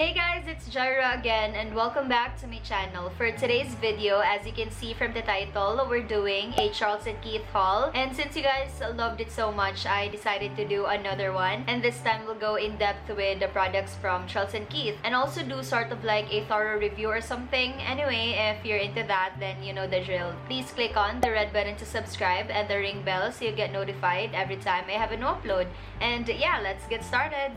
Hey guys, it's Jireh again and welcome back to my channel. For today's video, as you can see from the title, we're doing a Charles & Keith haul. And since you guys loved it so much, I decided to do another one. And this time we'll go in depth with the products from Charles & Keith and also do sort of like a thorough review or something. Anyway, if you're into that, then you know the drill. Please click on the red button to subscribe and the ring bell so you get notified every time I have a new upload. And yeah, let's get started.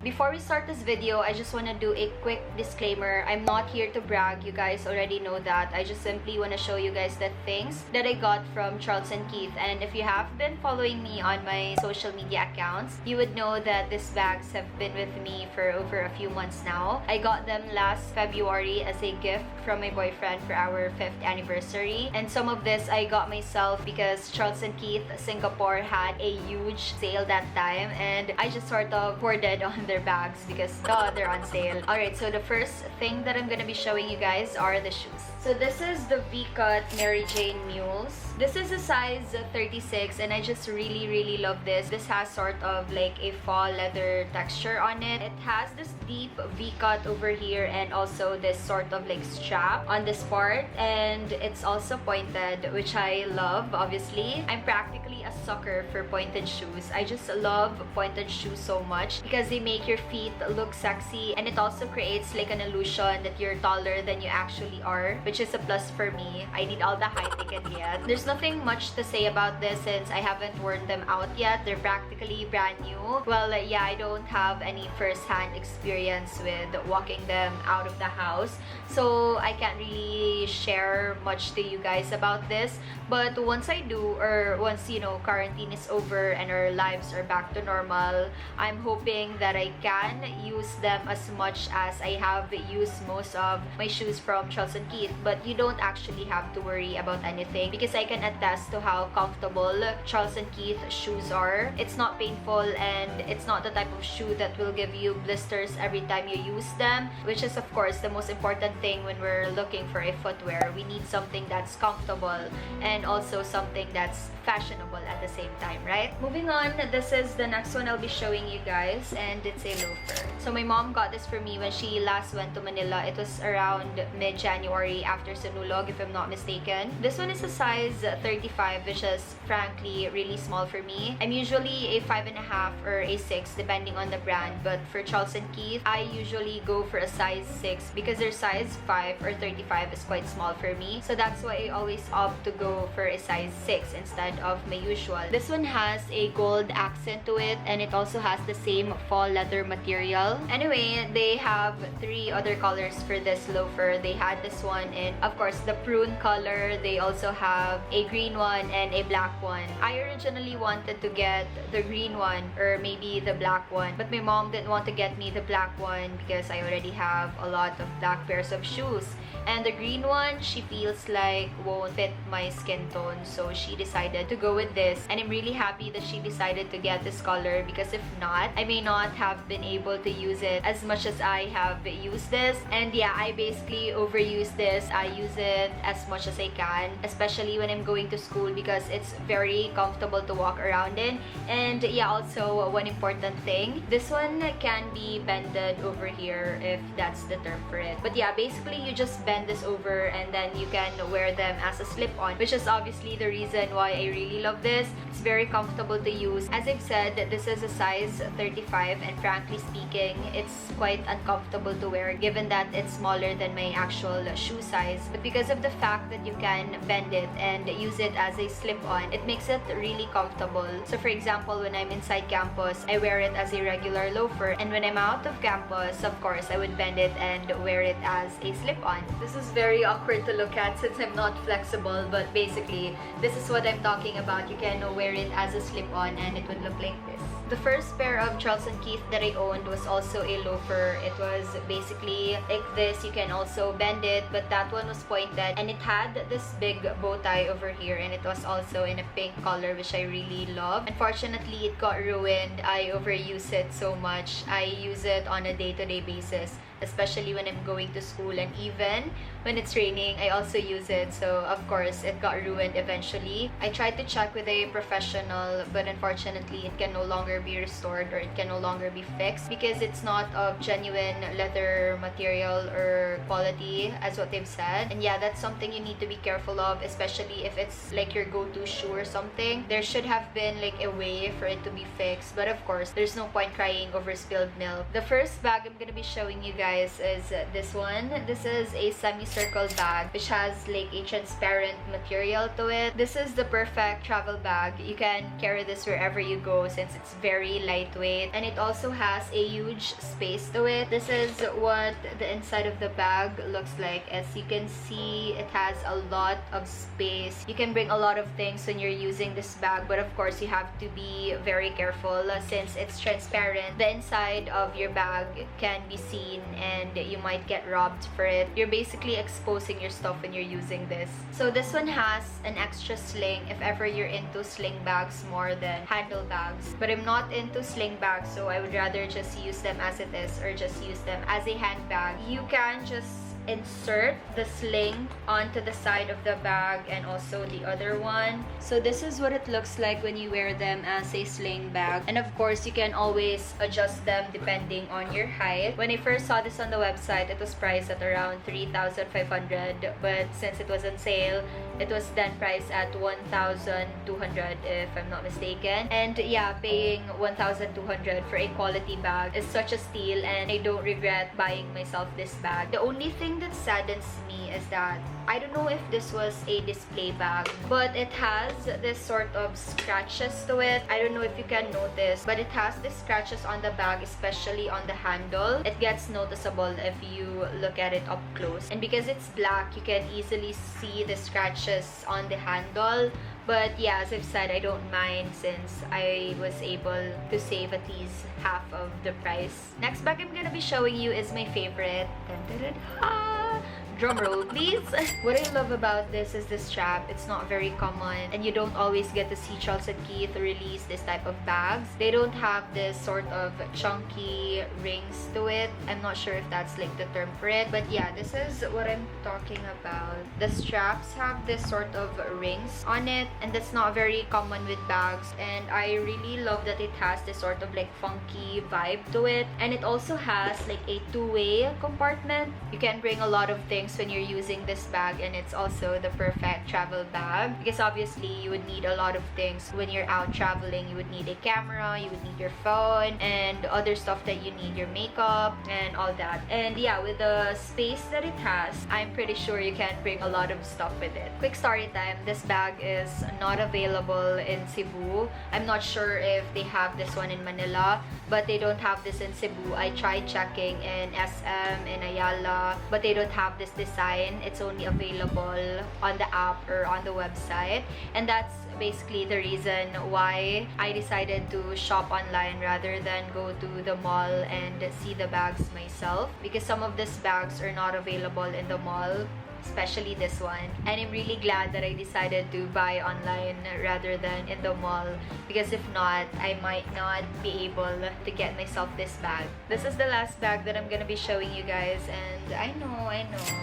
Before we start this video, I just want to do a quick disclaimer. I'm not here to brag. You guys already know that. I just simply want to show you guys the things that I got from Charles & Keith. And if you have been following me on my social media accounts, you would know that these bags have been with me for over a few months now. I got them last February as a gift from my boyfriend for our 5th anniversary. And some of this I got myself because Charles & Keith Singapore had a huge sale that time. And I just sort of hoarded on their bags because they're on sale. Alright, so the first thing that I'm gonna be showing you guys are the shoes. So this is the V-Cut Mary Jane Mules. This is a size 36 and I just really love this. This has sort of like a fall leather texture on it. It has this deep V-cut over here and also this sort of like strap on this part, and it's also pointed, which I love. Obviously, I'm practically a sucker for pointed shoes. I just love pointed shoes so much because they make your feet look sexy, and it also creates like an illusion that you're taller than you actually are, which is a plus for me. I need all the height I can get. There's nothing much to say about this since I haven't worn them out yet. They're practically brand new. Well, yeah, I don't have any first-hand experience with walking them out of the house, so I can't really share much to you guys about this. But once I do, or once, you know, quarantine is over and our lives are back to normal, I'm hoping that I can use them as much as I have used most of my shoes from Charles & Keith. But you don't actually have to worry about anything because I can attest to how comfortable Charles & Keith shoes are. It's not painful and it's not the type of shoe that will give you blisters every time you use them, which is of course the most important thing when we're looking for a footwear. We need something that's comfortable and also something that's fashionable at the same time, right? Moving on, this is the next one I'll be showing you guys, and it's a loafer. So my mom got this for me when she last went to Manila. It was around mid-January after Sinulog, if I'm not mistaken. This one is a size 35, which is frankly really small for me. I'm usually a 5.5 or a 6 depending on the brand, but for Charles & Keith, I usually go for a size 6 because their size 5 or 35 is quite small for me. So that's why I always opt to go for a size 6 instead of my usual. This one has a gold accent to it, and it also has the same fall leather material. Anyway, they have 3 other colors for this loafer. They had this one in, of course, the prune color. They also have a green one and a black one. I originally wanted to get the green one or maybe the black one, but my mom didn't want to get me the black one because I already have a lot of black pairs of shoes. And the green one, she feels like won't fit my skin tone, so she decided to go with this. And I'm really happy that she decided to get this color because if not, I may not have been able to use it as much as I have used this. And yeah, I basically overuse this. I use it as much as I can, especially when I'm going to school because it's very comfortable to walk around in. And yeah, also one important thing, this one can be bended over here if that's the term for it. But yeah, basically you just bend this over and then you can wear them as a slip-on, which is obviously the reason why I really love this. It's very comfortable to use. As I've said, this is a size 35 and frankly speaking, it's quite uncomfortable to wear given that it's smaller than my actual shoe size. But because of the fact that you can bend it and use it as a slip-on, it makes it really comfortable. So for example, when I'm inside campus, I wear it as a regular loafer, and when I'm out of campus, of course, I would bend it and wear it as a slip-on. This is very awkward to look at since I'm not flexible, but basically, this is what I'm talking about. You can wear it as a slip-on and it would look like this. The first pair of Charles & Keith that I owned was also a loafer. It was basically like this. You can also bend it, but that one was pointed and it had this big bow tie over here, and it was also in a pink color, which I really love. Unfortunately, it got ruined. I overuse it so much. I use it on a day-to-day basis. especially when I'm going to school, and even when it's raining, I also use it. So of course, it got ruined eventually. I tried to check with a professional, but unfortunately, it can no longer be restored, or it can no longer be fixed because it's not of genuine leather material or quality as what they've said. And yeah, that's something you need to be careful of, especially if it's like your go-to shoe or something. There should have been like a way for it to be fixed, but of course, there's no point crying over spilled milk. The first bag I'm gonna be showing you guys is this one. This is a semicircle bag which has like a transparent material to it. This is the perfect travel bag. You can carry this wherever you go since it's very lightweight, and it also has a huge space to it. This is what the inside of the bag looks like. As you can see, it has a lot of space. You can bring a lot of things when you're using this bag, but of course you have to be very careful since it's transparent. The inside of your bag can be seen and you might get robbed for it. You're basically exposing your stuff when you're using this. So this one has an extra sling if ever you're into sling bags more than handle bags, but I'm not into sling bags, so I would rather just use them as it is, or just use them as a handbag. You can just insert the sling onto the side of the bag and also the other one. So this is what it looks like when you wear them as a sling bag, and of course you can always adjust them depending on your height. When I first saw this on the website, it was priced at around 3,500, but since it was on sale, it was then priced at 1,200 if I'm not mistaken. And yeah, paying 1,200 for a quality bag is such a steal, and I don't regret buying myself this bag. The only thing that saddens me is that I don't know if this was a display bag, but it has this sort of scratches to it. I don't know if you can notice, but it has these scratches on the bag, especially on the handle. It gets noticeable if you look at it up close, and because it's black, you can easily see the scratches on the handle. But yeah, as I've said, I don't mind since I was able to save at least half of the price. Next bag I'm gonna be showing you is my favorite. Dun, dun, dun, ha! Drum roll, please. What I love about this is the strap. It's not very common, and you don't always get to see Charles & Keith release this type of bags. They don't have this sort of chunky rings to it. I'm not sure if that's like the term for it, but yeah, this is what I'm talking about. The straps have this sort of rings on it, and that's not very common with bags, and I really love that it has this sort of like funky vibe to it. And it also has like a two-way compartment. You can bring a lot of things when you're using this bag, and it's also the perfect travel bag because obviously you would need a lot of things when you're out traveling. You would need a camera, you would need your phone, and other stuff that you need, your makeup and all that. And yeah, with the space that it has, I'm pretty sure you can bring a lot of stuff with it. Quick story time, this bag is not available in Cebu. I'm not sure if they have this one in Manila, but they don't have this in Cebu. I tried checking in SM, in Ayala, but they don't have this design. It's only available on the app or on the website, and that's basically the reason why I decided to shop online rather than go to the mall and see the bags myself, because some of these bags are not available in the mall, especially this one. And I'm really glad that I decided to buy online rather than in the mall, because if not, I might not be able to get myself this bag. This is the last bag that I'm gonna be showing you guys, and I know,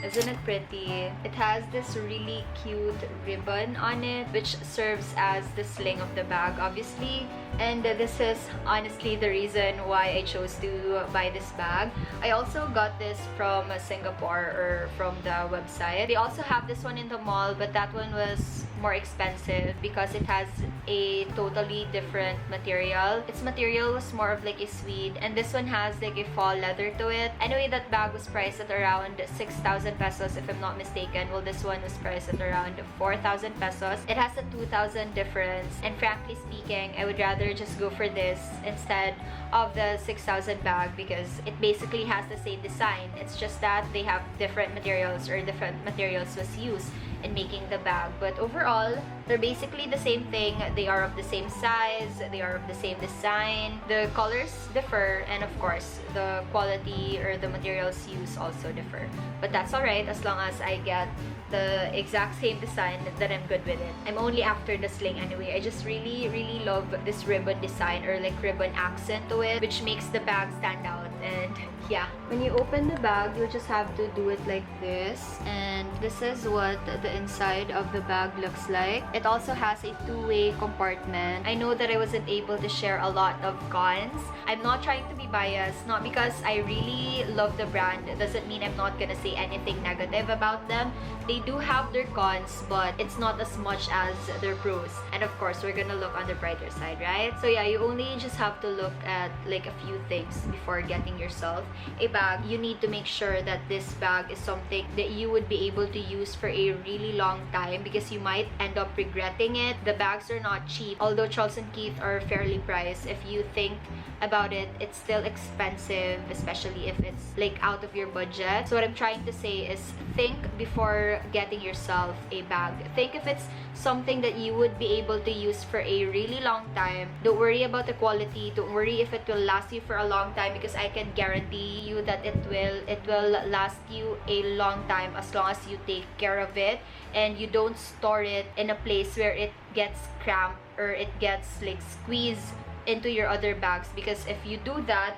isn't it pretty? It has this really cute ribbon on it which serves as the sling of the bag, obviously, and this is honestly the reason why I chose to buy this bag. I also got this from Singapore, or from the website. They also have this one in the mall, but that one was more expensive because it has a totally different material. Its material was more of like a suede, and this one has like a fall leather to it. Anyway, that bag was priced at around 6,000 pesos if I'm not mistaken. Well, this one was priced at around 4,000 pesos. It has a 2,000 difference, and frankly speaking, I would rather just go for this instead of the 6,000 bag because it basically has the same design. It's just that they have different materials, or different materials was used in making the bag, but overall they're basically the same thing. They are of the same size, they are of the same design. The colors differ, and of course the quality or the materials used also differ, but that's alright as long as I get the exact same design, that I'm good with it. I'm only after the sling anyway. I just really love this ribbon design, or like ribbon accent to it, which makes the bag stand out. And yeah, when you open the bag, you just have to do it like this, and this is what the inside of the bag looks like. It also has a two-way compartment. I know that I wasn't able to share a lot of cons. I'm not trying to be biased, not because I really love the brand. It doesn't mean I'm not gonna say anything negative about them. They do have their cons, but it's not as much as their pros. And of course, we're gonna look on the brighter side, right? So yeah, you only just have to look at like a few things before getting yourself a bag. You need to make sure that this bag is something that you would be able to use for a really long time, because you might end up regretting it. The bags are not cheap. Although Charles & Keith are fairly priced, if you think about it, it's still expensive, especially if it's like out of your budget. So what I'm trying to say is, think before getting yourself a bag. Think if it's something that you would be able to use for a really long time. Don't worry about the quality. Don't worry if it will last you for a long time, because I can guarantee you that it will last you a long time as long as you take care of it and you don't store it in a place where it gets cramped or it gets like squeezed into your other bags. Because if you do that,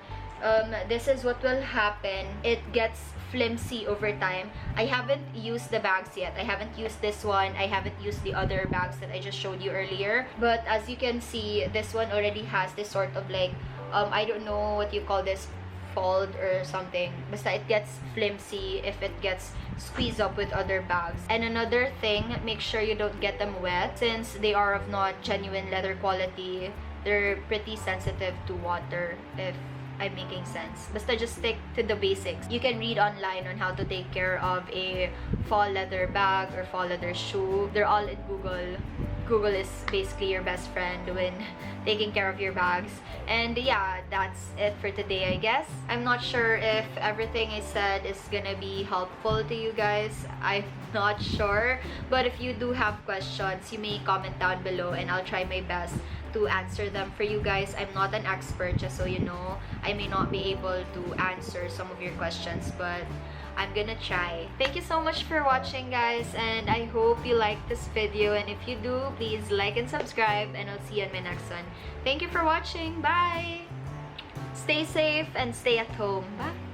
this is what will happen. It gets flimsy over time. I haven't used the bags yet. I haven't used this one. I haven't used the other bags that I just showed you earlier. But as you can see, this one already has this sort of like, I don't know what you call this, fold or something. Basta it gets flimsy if it gets squeezed up with other bags. And another thing, make sure you don't get them wet. Since they are of not genuine leather quality, they're pretty sensitive to water, if I'm making sense. Basta just stick to the basics. You can read online on how to take care of a fall leather bag or fall leather shoe. They're all in Google. Google is basically your best friend when taking care of your bags. And yeah, that's it for today, I guess. I'm not sure if everything I said is gonna be helpful to you guys. I'm not sure. But if you do have questions, you may comment down below and I'll try my best to answer them for you guys. I'm not an expert, just so you know. I may not be able to answer some of your questions, but I'm gonna try. Thank you so much for watching, guys, and I hope you liked this video. And if you do, please like and subscribe, and I'll see you in my next one. Thank you for watching. Bye! Stay safe and stay at home. Bye!